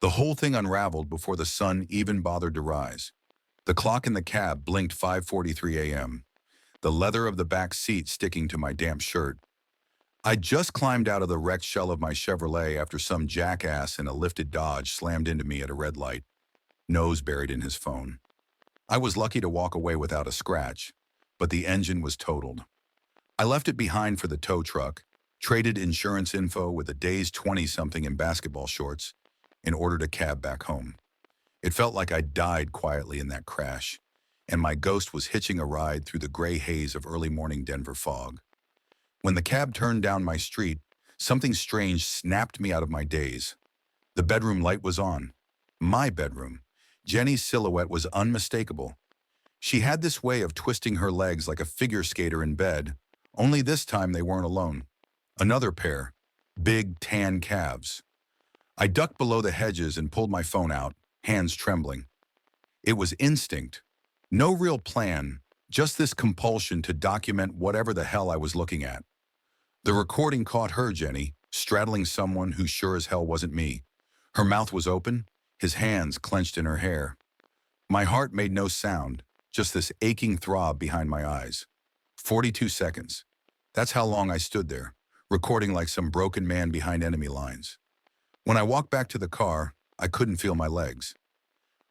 The whole thing unraveled before the sun even bothered to rise. The clock in the cab blinked 5:43 a.m., the leather of the back seat sticking to my damp shirt. I'd just climbed out of the wrecked shell of my Chevrolet after some jackass in a lifted Dodge slammed into me at a red light, nose buried in his phone. I was lucky to walk away without a scratch, but the engine was totaled. I left it behind for the tow truck, traded insurance info with a dazed 20-something in basketball shorts, and ordered a cab back home. It felt like I died quietly in that crash, and my ghost was hitching a ride through the gray haze of early morning Denver fog. When the cab turned down my street, something strange snapped me out of my daze. The bedroom light was on. My bedroom. Jenny's silhouette was unmistakable. She had this way of twisting her legs like a figure skater in bed, only this time they weren't alone. Another pair. Big, tan calves. I ducked below the hedges and pulled my phone out, hands trembling. It was instinct. No real plan, just this compulsion to document whatever the hell I was looking at. The recording caught her, Jenny, straddling someone who sure as hell wasn't me. Her mouth was open, his hands clenched in her hair. My heart made no sound, just this aching throb behind my eyes. 42 seconds. That's how long I stood there, recording like some broken man behind enemy lines. When I walked back to the car, I couldn't feel my legs.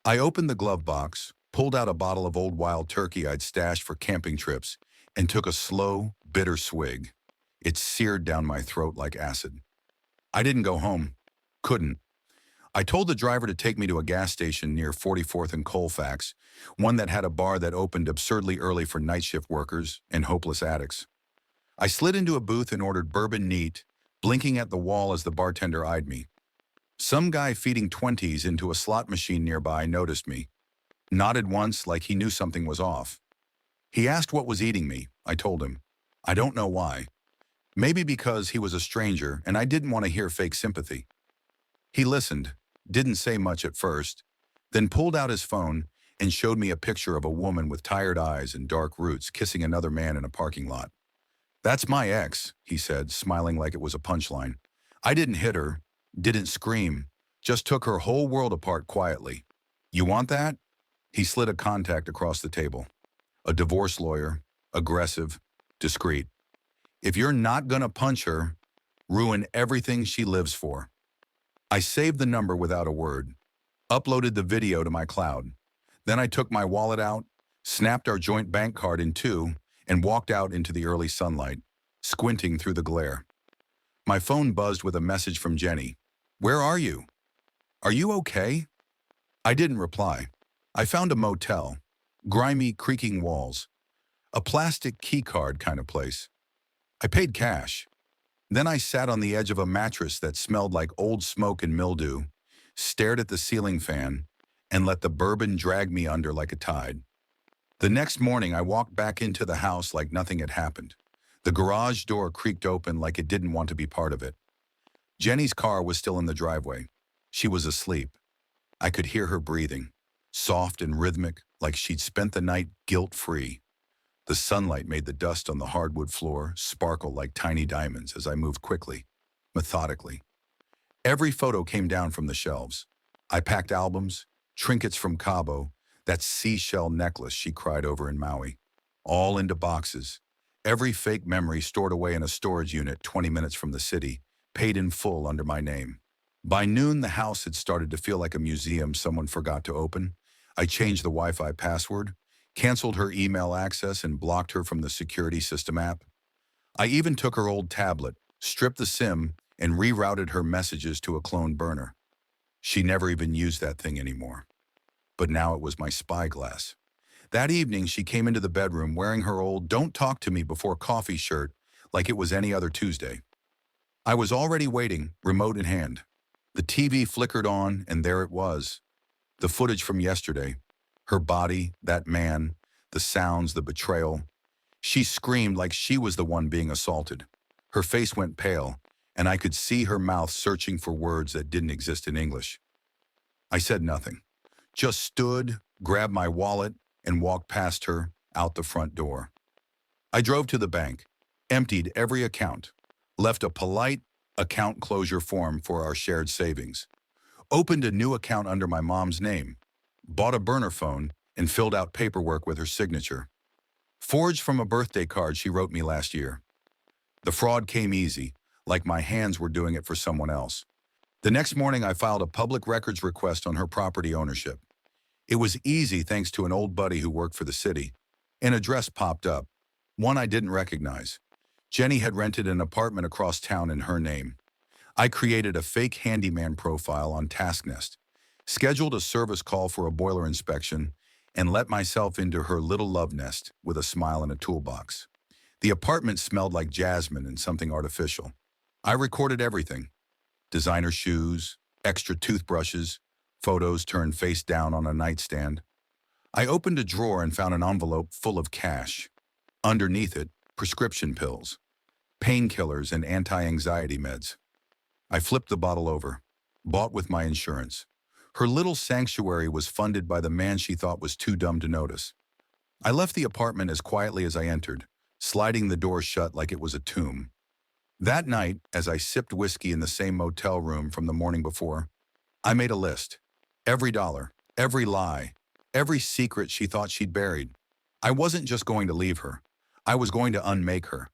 I opened the glove box, pulled out a bottle of old wild turkey I'd stashed for camping trips, and took a slow, bitter swig. It seared down my throat like acid. I didn't go home. Couldn't. I told the driver to take me to a gas station near 44th and Colfax, one that had a bar that opened absurdly early for night shift workers and hopeless addicts. I slid into a booth and ordered bourbon neat, blinking at the wall as the bartender eyed me. Some guy feeding 20s into a slot machine nearby noticed me, nodded once like he knew something was off. He asked what was eating me. I told him. I don't know why. Maybe because he was a stranger and I didn't want to hear fake sympathy. He listened, didn't say much at first, then pulled out his phone and showed me a picture of a woman with tired eyes and dark roots kissing another man in a parking lot. "That's my ex," he said, smiling like it was a punchline. "I didn't hit her, didn't scream, just took her whole world apart quietly. You want that?" He slid a contact across the table. A divorce lawyer, aggressive, discreet. "If you're not gonna punch her, ruin everything she lives for." I saved the number without a word, uploaded the video to my cloud. Then I took my wallet out, snapped our joint bank card in two, and walked out into the early sunlight, squinting through the glare. My phone buzzed with a message from Jenny. "Where are you? Are you okay?" I didn't reply. I found a motel, grimy, creaking walls, a plastic key card kind of place. I paid cash. Then I sat on the edge of a mattress that smelled like old smoke and mildew, stared at the ceiling fan, and let the bourbon drag me under like a tide. The next morning, I walked back into the house like nothing had happened. The garage door creaked open like it didn't want to be part of it. Jenny's car was still in the driveway. She was asleep. I could hear her breathing, soft and rhythmic, like she'd spent the night guilt-free. The sunlight made the dust on the hardwood floor sparkle like tiny diamonds as I moved quickly, methodically. Every photo came down from the shelves. I packed albums, trinkets from Cabo, that seashell necklace she cried over in Maui, all into boxes. Every fake memory stored away in a storage unit 20 minutes from the city, paid in full under my name. By noon, the house had started to feel like a museum someone forgot to open. I changed the Wi-Fi password, canceled her email access, and blocked her from the security system app. I even took her old tablet, stripped the SIM, and rerouted her messages to a clone burner. She never even used that thing anymore. But now it was my spyglass. That evening, she came into the bedroom wearing her old "don't talk to me before coffee" shirt like it was any other Tuesday. I was already waiting, remote in hand. The TV flickered on, and there it was. The footage from yesterday. Her body, that man, the sounds, the betrayal. She screamed like she was the one being assaulted. Her face went pale, and I could see her mouth searching for words that didn't exist in English. I said nothing, just stood, grabbed my wallet, and walked past her, out the front door. I drove to the bank, emptied every account, left a polite account closure form for our shared savings, Opened a new account under my mom's name, bought a burner phone, and filled out paperwork with her signature. Forged from a birthday card she wrote me last year. The fraud came easy, like my hands were doing it for someone else. The next morning, I filed a public records request on her property ownership. It was easy thanks to an old buddy who worked for the city. An address popped up, one I didn't recognize. Jenny had rented an apartment across town in her name. I created a fake handyman profile on TaskNest, scheduled a service call for a boiler inspection, and let myself into her little love nest with a smile and a toolbox. The apartment smelled like jasmine and something artificial. I recorded everything. Designer shoes, extra toothbrushes, photos turned face down on a nightstand. I opened a drawer and found an envelope full of cash. Underneath it, prescription pills, painkillers, and anti-anxiety meds. I flipped the bottle over, bought with my insurance. Her little sanctuary was funded by the man she thought was too dumb to notice. I left the apartment as quietly as I entered, sliding the door shut like it was a tomb. That night, as I sipped whiskey in the same motel room from the morning before, I made a list. Every dollar, every lie, every secret she thought she'd buried. I wasn't just going to leave her. I was going to unmake her.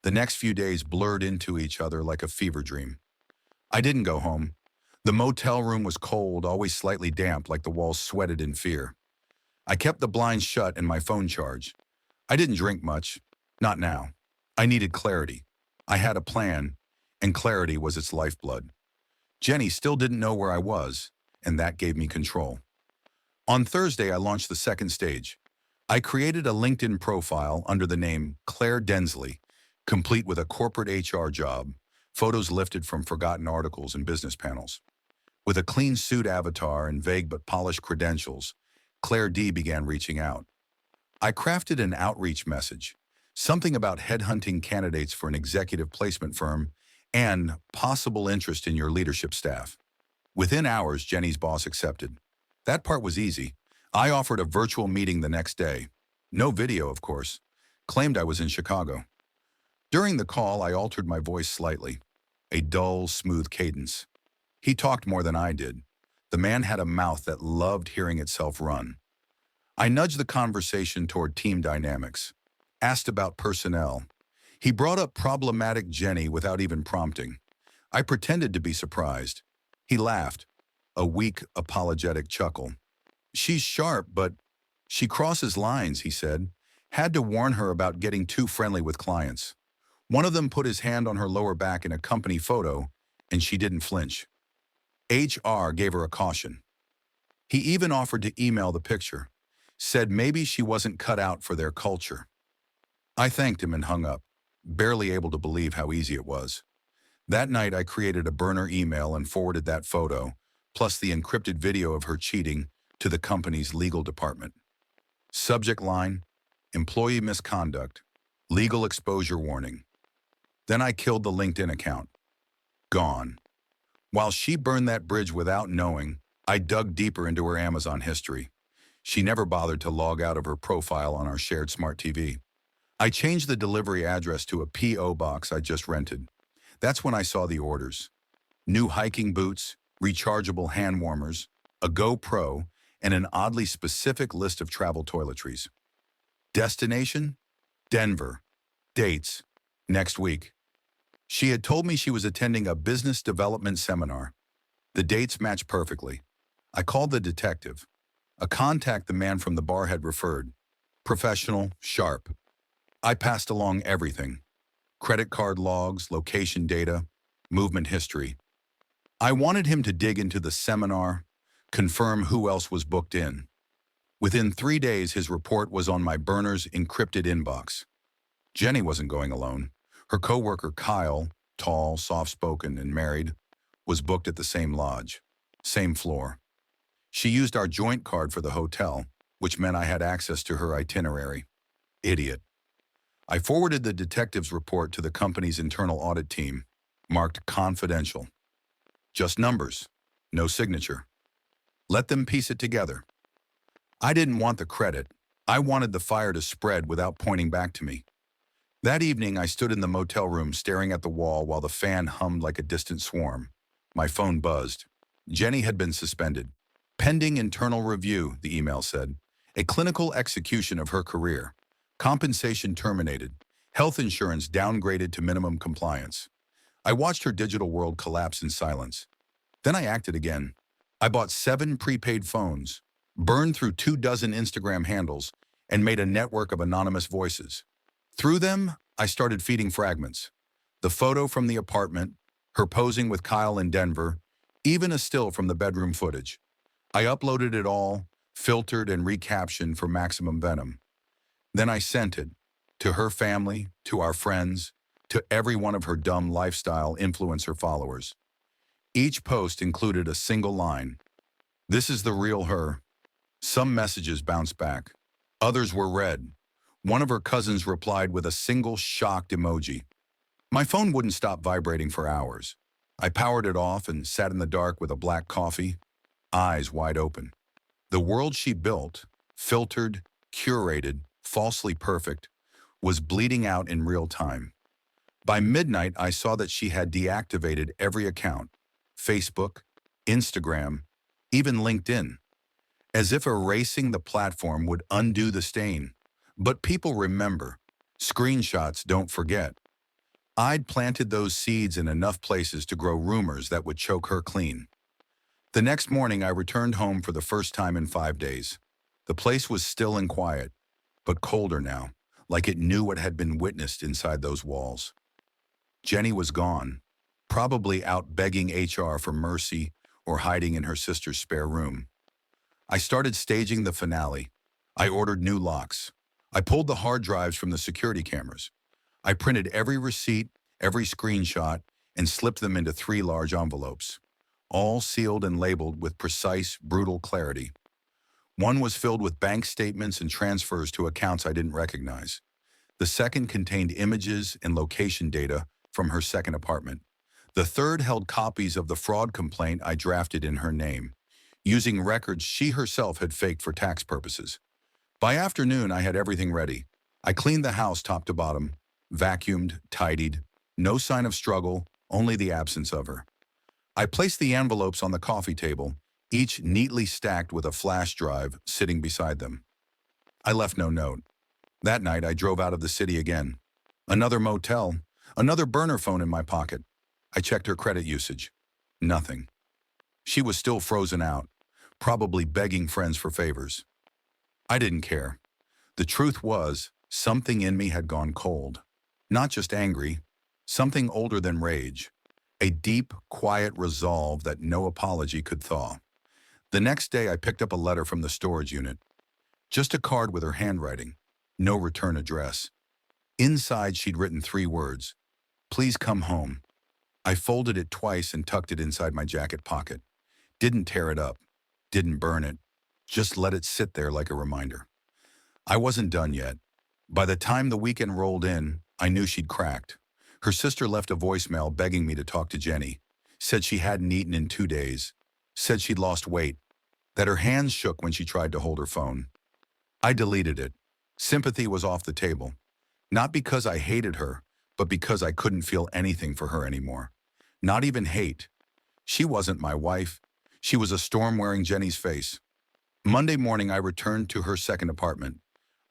The next few days blurred into each other like a fever dream. I didn't go home. The motel room was cold, always slightly damp, like the walls sweated in fear. I kept the blinds shut and my phone charged. I didn't drink much. Not now. I needed clarity. I had a plan, and clarity was its lifeblood. Jenny still didn't know where I was, and that gave me control. On Thursday, I launched the second stage. I created a LinkedIn profile under the name Claire Densley, complete with a corporate HR job, photos lifted from forgotten articles and business panels. With a clean suit avatar and vague but polished credentials, Claire D began reaching out. I crafted an outreach message, something about headhunting candidates for an executive placement firm and possible interest in your leadership staff. Within hours, Jenny's boss accepted. That part was easy. I offered a virtual meeting the next day. No video, of course. Claimed I was in Chicago. During the call, I altered my voice slightly. A dull, smooth cadence. He talked more than I did. The man had a mouth that loved hearing itself run. I nudged the conversation toward team dynamics. Asked about personnel. He brought up problematic Jenny without even prompting. I pretended to be surprised. He laughed. A weak, apologetic chuckle. She's sharp, but she crosses lines, he said. Had to warn her about getting too friendly with clients. One of them put his hand on her lower back in a company photo, and she didn't flinch. HR gave her a caution. He even offered to email the picture. Said maybe she wasn't cut out for their culture. I thanked him and hung up, barely able to believe how easy it was. That night, I created a burner email and forwarded that photo, plus the encrypted video of her cheating, to the company's legal department. Subject line, employee misconduct, legal exposure warning. Then I killed the LinkedIn account. Gone. While she burned that bridge without knowing, I dug deeper into her Amazon history. She never bothered to log out of her profile on our shared smart TV. I changed the delivery address to a P.O. box I just rented. That's when I saw the orders. New hiking boots, rechargeable hand warmers, a GoPro, and an oddly specific list of travel toiletries. Destination? Denver. Dates? Next week. She had told me she was attending a business development seminar. The dates matched perfectly. I called the detective, a contact the man from the bar had referred. Professional, sharp. I passed along everything. Credit card logs, location data, movement history. I wanted him to dig into the seminar, confirm who else was booked in. Within 3 days, his report was on my burner's encrypted inbox. Jenny wasn't going alone. Her coworker Kyle, tall, soft-spoken, and married, was booked at the same lodge, same floor. She used our joint card for the hotel, which meant I had access to her itinerary. Idiot. I forwarded the detective's report to the company's internal audit team, marked confidential. Just numbers, no signature. Let them piece it together. I didn't want the credit. I wanted the fire to spread without pointing back to me. That evening, I stood in the motel room staring at the wall while the fan hummed like a distant swarm. My phone buzzed. Jenny had been suspended. Pending internal review, the email said. A clinical execution of her career. Compensation terminated. Health insurance downgraded to minimum compliance. I watched her digital world collapse in silence. Then I acted again. I bought 7 prepaid phones, burned through 24 Instagram handles, and made a network of anonymous voices. Through them, I started feeding fragments. The photo from the apartment, her posing with Kyle in Denver, even a still from the bedroom footage. I uploaded it all, filtered and recaptioned for maximum venom. Then I sent it to her family, to our friends, to every one of her dumb lifestyle influencer followers. Each post included a single line. This is the real her. Some messages bounced back. Others were read. One of her cousins replied with a single shocked emoji. My phone wouldn't stop vibrating for hours. I powered it off and sat in the dark with a black coffee, eyes wide open. The world she built, filtered, curated, falsely perfect, was bleeding out in real time. By midnight, I saw that she had deactivated every account, Facebook, Instagram, even LinkedIn, as if erasing the platform would undo the stain. But people remember. Screenshots don't forget. I'd planted those seeds in enough places to grow rumors that would choke her clean. The next morning, I returned home for the first time in 5 days. The place was still and quiet, but colder now, like it knew what had been witnessed inside those walls. Jenny was gone, probably out begging HR for mercy or hiding in her sister's spare room. I started staging the finale. I ordered new locks. I pulled the hard drives from the security cameras. I printed every receipt, every screenshot, and slipped them into 3 large envelopes, all sealed and labeled with precise, brutal clarity. One was filled with bank statements and transfers to accounts I didn't recognize. The second contained images and location data from her second apartment. The third held copies of the fraud complaint I drafted in her name, using records she herself had faked for tax purposes. By afternoon, I had everything ready. I cleaned the house top to bottom, vacuumed, tidied, no sign of struggle, only the absence of her. I placed the envelopes on the coffee table, each neatly stacked with a flash drive sitting beside them. I left no note. That night, I drove out of the city again. Another motel, another burner phone in my pocket. I checked her credit usage. Nothing. She was still frozen out, probably begging friends for favors. I didn't care. The truth was, something in me had gone cold. Not just angry, something older than rage. A deep, quiet resolve that no apology could thaw. The next day, I picked up a letter from the storage unit. Just a card with her handwriting. No return address. Inside, she'd written 3 words. Please come home. I folded it twice and tucked it inside my jacket pocket. Didn't tear it up. Didn't burn it. Just let it sit there like a reminder. I wasn't done yet. By the time the weekend rolled in, I knew she'd cracked. Her sister left a voicemail begging me to talk to Jenny. Said she hadn't eaten in 2 days. Said she'd lost weight. That her hands shook when she tried to hold her phone. I deleted it. Sympathy was off the table. Not because I hated her, but because I couldn't feel anything for her anymore. Not even hate. She wasn't my wife. She was a storm wearing Jenny's face. Monday morning, I returned to her second apartment.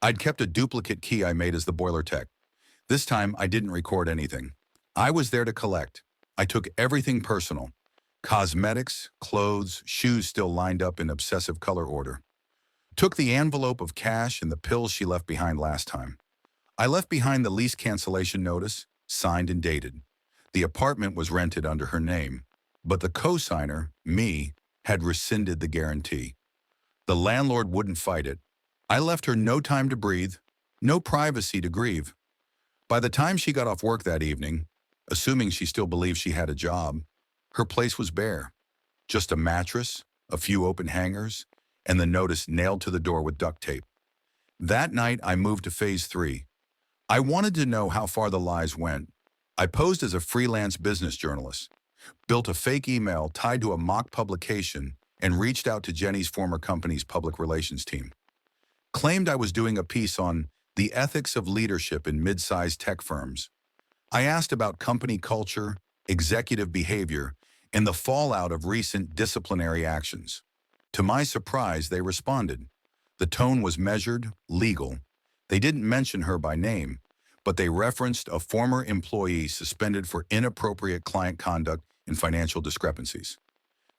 I'd kept a duplicate key I made as the boiler tech. This time, I didn't record anything. I was there to collect. I took everything personal. Cosmetics, clothes, shoes still lined up in obsessive color order. Took the envelope of cash and the pills she left behind last time. I left behind the lease cancellation notice, signed and dated. The apartment was rented under her name, but the co-signer, me, had rescinded the guarantee. The landlord wouldn't fight it. I left her no time to breathe, no privacy to grieve. By the time she got off work that evening, assuming she still believed she had a job, her place was bare. Just a mattress, a few open hangers, and the notice nailed to the door with duct tape. That night, I moved to phase 3. I wanted to know how far the lies went. I posed as a freelance business journalist, built a fake email tied to a mock publication, and reached out to Jenny's former company's public relations team. Claimed I was doing a piece on the ethics of leadership in mid-sized tech firms. I asked about company culture, executive behavior, and the fallout of recent disciplinary actions. To my surprise, they responded. The tone was measured, legal. They didn't mention her by name, but they referenced a former employee suspended for inappropriate client conduct and financial discrepancies.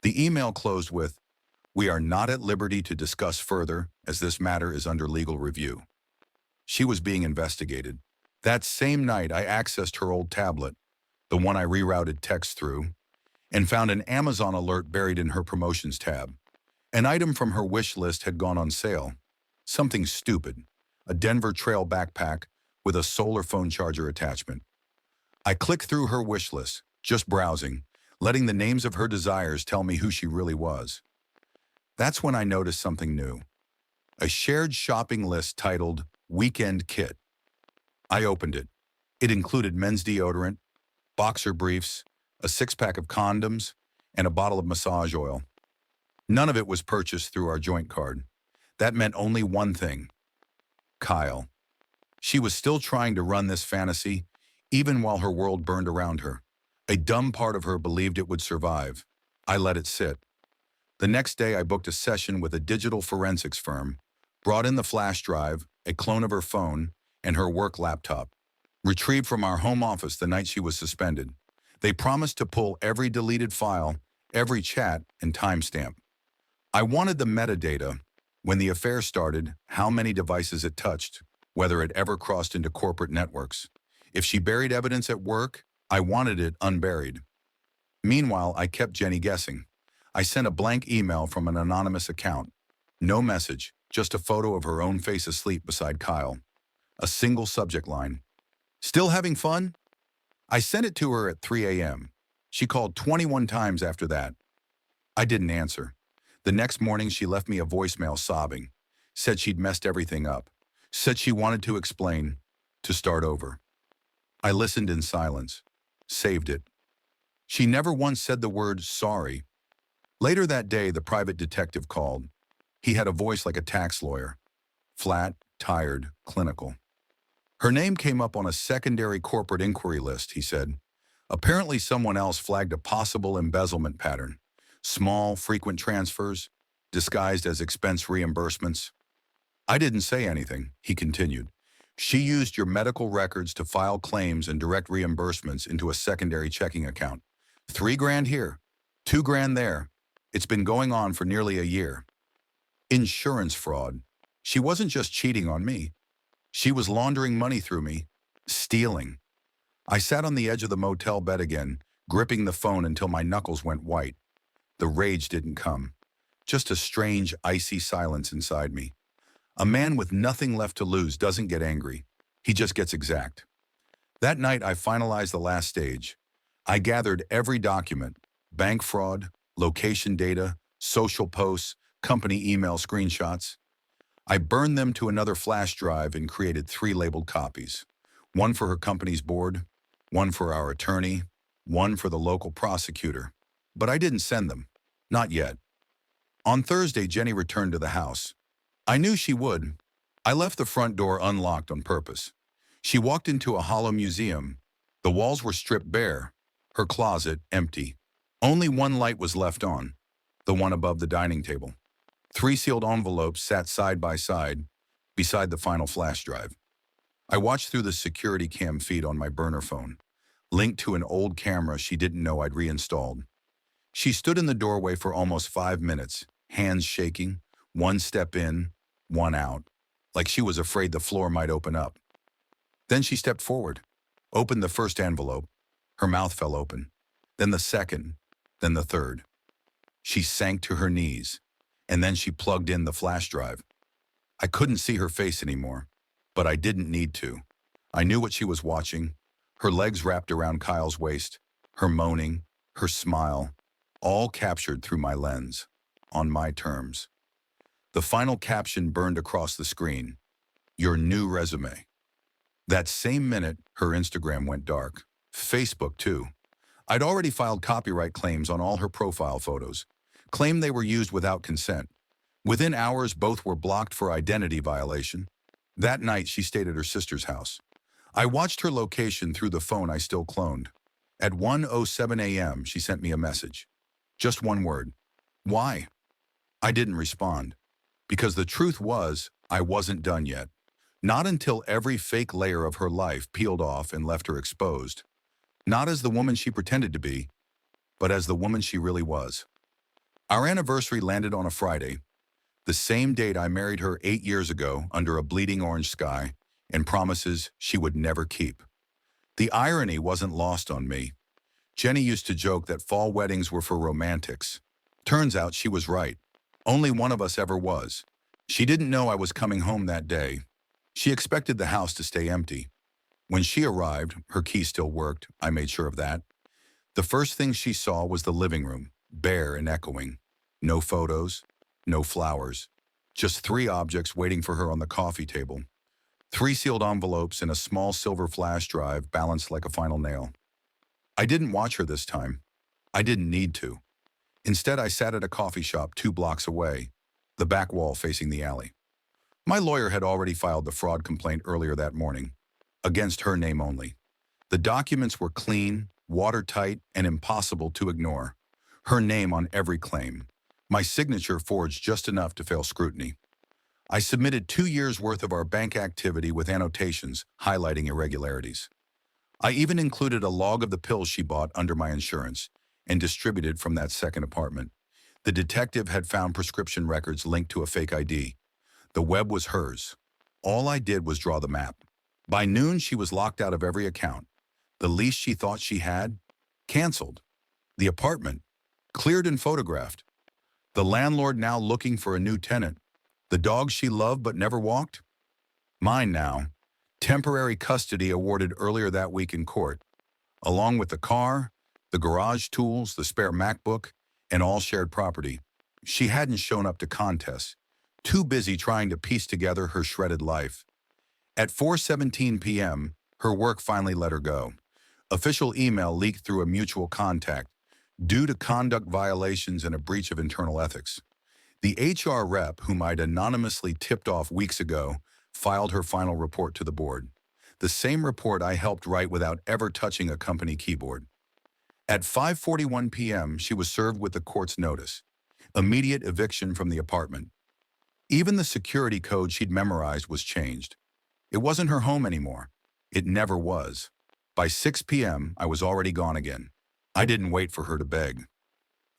The email closed with, "We are not at liberty to discuss further as this matter is under legal review." She was being investigated. That same night, I accessed her old tablet, the one I rerouted text through, and found an Amazon alert buried in her promotions tab. An item from her wish list had gone on sale. Something stupid, a Denver Trail backpack with a solar phone charger attachment. I clicked through her wish list, just browsing, letting the names of her desires tell me who she really was. That's when I noticed something new. A shared shopping list titled Weekend Kit. I opened it. It included men's deodorant, boxer briefs, a six-pack of condoms, and a bottle of massage oil. None of it was purchased through our joint card. That meant only one thing: Kyle. She was still trying to run this fantasy, even while her world burned around her. A dumb part of her believed it would survive. I let it sit. The next day, I booked a session with a digital forensics firm, brought in the flash drive, a clone of her phone, and her work laptop, retrieved from our home office the night she was suspended. They promised to pull every deleted file, every chat, and timestamp. I wanted the metadata, when the affair started, how many devices it touched, whether it ever crossed into corporate networks. If she buried evidence at work, I wanted it unburied. Meanwhile, I kept Jenny guessing. I sent a blank email from an anonymous account. No message, just a photo of her own face asleep beside Kyle. A single subject line. "Still having fun?" I sent it to her at 3 a.m. She called 21 times after that. I didn't answer. The next morning, she left me a voicemail sobbing. Said she'd messed everything up. Said she wanted to explain, to start over. I listened in silence. Saved it. She never once said the word sorry. Later that day, the private detective called. He had a voice like a tax lawyer. Flat, tired, clinical. Her name came up on a secondary corporate inquiry list, he said. Apparently someone else flagged a possible embezzlement pattern. Small, frequent transfers, disguised as expense reimbursements. I didn't say anything, he continued. She used your medical records to file claims and direct reimbursements into a secondary checking account. $3,000 here, $2,000 there. It's been going on for nearly a year. Insurance fraud. She wasn't just cheating on me. She was laundering money through me, stealing. I sat on the edge of the motel bed again, gripping the phone until my knuckles went white. The rage didn't come, just a strange, icy silence inside me. A man with nothing left to lose doesn't get angry. He just gets exact. That night, I finalized the last stage. I gathered every document: bank fraud, location data, social posts, company email screenshots. I burned them to another flash drive and created 3 labeled copies. One for her company's board, one for our attorney, one for the local prosecutor. But I didn't send them. Not yet. On Thursday, Jenny returned to the house. I knew she would. I left the front door unlocked on purpose. She walked into a hollow museum. The walls were stripped bare, her closet empty. Only one light was left on, the one above the dining table. 3 sealed envelopes sat side by side, beside the final flash drive. I watched through the security cam feed on my burner phone, linked to an old camera she didn't know I'd reinstalled. She stood in the doorway for almost 5 minutes, hands shaking, one step in, one out, like she was afraid the floor might open up. Then she stepped forward, opened the first envelope. Her mouth fell open. Then the second, then the third. She sank to her knees, and then she plugged in the flash drive. I couldn't see her face anymore, but I didn't need to. I knew what she was watching, her legs wrapped around Kyle's waist, her moaning, her smile, all captured through my lens, on my terms. The final caption burned across the screen: your new resume. That same minute, her Instagram went dark. Facebook, too. I'd already filed copyright claims on all her profile photos, claimed they were used without consent. Within hours, both were blocked for identity violation. That night, she stayed at her sister's house. I watched her location through the phone I still cloned. At 1:07 a.m., she sent me a message. Just one word. Why? I didn't respond. Because the truth was, I wasn't done yet. Not until every fake layer of her life peeled off and left her exposed. Not as the woman she pretended to be, but as the woman she really was. Our anniversary landed on a Friday, the same date I married her 8 years ago under a bleeding orange sky, and promises she would never keep. The irony wasn't lost on me. Jenny used to joke that fall weddings were for romantics. Turns out she was right. Only one of us ever was. She didn't know I was coming home that day. She expected the house to stay empty. When she arrived, her key still worked, I made sure of that. The first thing she saw was the living room, bare and echoing. No photos, no flowers. Just 3 objects waiting for her on the coffee table. 3 sealed envelopes and a small silver flash drive balanced like a final nail. I didn't watch her this time. I didn't need to. Instead, I sat at a coffee shop 2 blocks away, the back wall facing the alley. My lawyer had already filed the fraud complaint earlier that morning, against her name only. The documents were clean, watertight, and impossible to ignore. Her name on every claim. My signature forged just enough to fail scrutiny. I submitted 2 years' worth of our bank activity with annotations highlighting irregularities. I even included a log of the pills she bought under my insurance and distributed from that second apartment. The detective had found prescription records linked to a fake ID. The web was hers. All I did was draw the map. By noon, she was locked out of every account. The lease she thought she had, canceled. The apartment, cleared and photographed. The landlord now looking for a new tenant. The dog she loved but never walked? Mine now. Temporary custody awarded earlier that week in court, along with the car, the garage tools, the spare MacBook, and all shared property. She hadn't shown up to contests, too busy trying to piece together her shredded life. At 4:17 p.m., her work finally let her go. Official email leaked through a mutual contact, due to conduct violations and a breach of internal ethics. The HR rep, whom I'd anonymously tipped off weeks ago, filed her final report to the board. The same report I helped write without ever touching a company keyboard. At 5:41 p.m., she was served with the court's notice. Immediate eviction from the apartment. Even the security code she'd memorized was changed. It wasn't her home anymore. It never was. By 6 p.m., I was already gone again. I didn't wait for her to beg.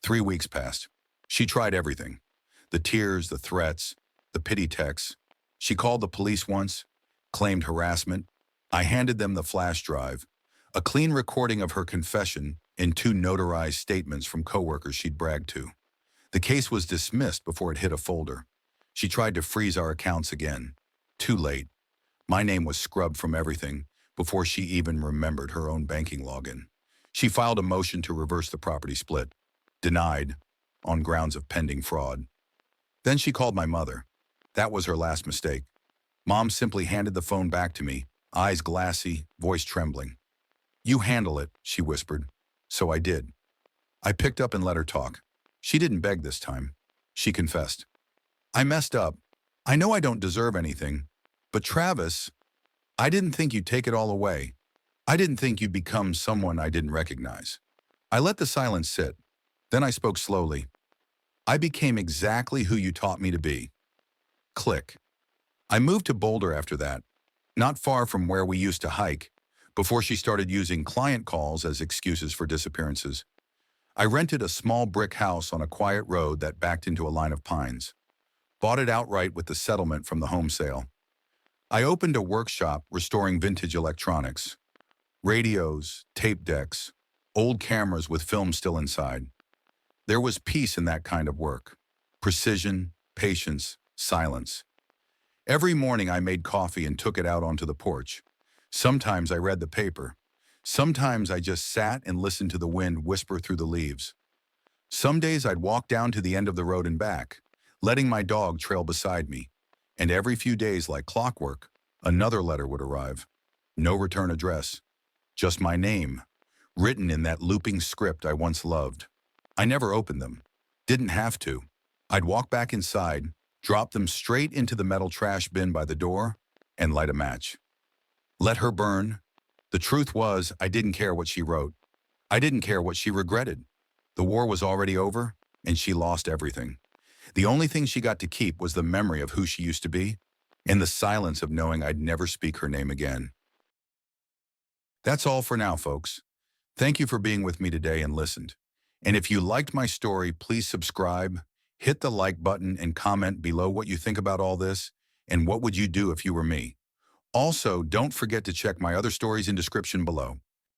3 weeks passed. She tried everything. The tears, the threats, the pity texts. She called the police once, claimed harassment. I handed them the flash drive, a clean recording of her confession, and 2 notarized statements from coworkers she'd bragged to. The case was dismissed before it hit a folder. She tried to freeze our accounts again. Too late. My name was scrubbed from everything before she even remembered her own banking login. She filed a motion to reverse the property split. Denied, on grounds of pending fraud. Then she called my mother. That was her last mistake. Mom simply handed the phone back to me, eyes glassy, voice trembling. "You handle it," she whispered. So I did. I picked up and let her talk. She didn't beg this time. She confessed. "I messed up. I know I don't deserve anything. But Travis, I didn't think you'd take it all away. I didn't think you'd become someone I didn't recognize." I let the silence sit. Then I spoke slowly. "I became exactly who you taught me to be." Click. I moved to Boulder after that, not far from where we used to hike, before she started using client calls as excuses for disappearances. I rented a small brick house on a quiet road that backed into a line of pines. Bought it outright with the settlement from the home sale. I opened a workshop restoring vintage electronics. Radios, tape decks, old cameras with film still inside. There was peace in that kind of work. Precision, patience, silence. Every morning I made coffee and took it out onto the porch. Sometimes I read the paper. Sometimes I just sat and listened to the wind whisper through the leaves. Some days I'd walk down to the end of the road and back, letting my dog trail beside me. And every few days, like clockwork, another letter would arrive. No return address. Just my name, written in that looping script I once loved. I never opened them. Didn't have to. I'd walk back inside, drop them straight into the metal trash bin by the door, and light a match. Let her burn. The truth was, I didn't care what she wrote. I didn't care what she regretted. The war was already over, and she lost everything. The only thing she got to keep was the memory of who she used to be, and the silence of knowing I'd never speak her name again. That's all for now, folks. Thank you for being with me today and listened. And if you liked my story, please subscribe, hit the like button, and comment below what you think about all this, and what would you do if you were me. Also, don't forget to check my other stories in description below.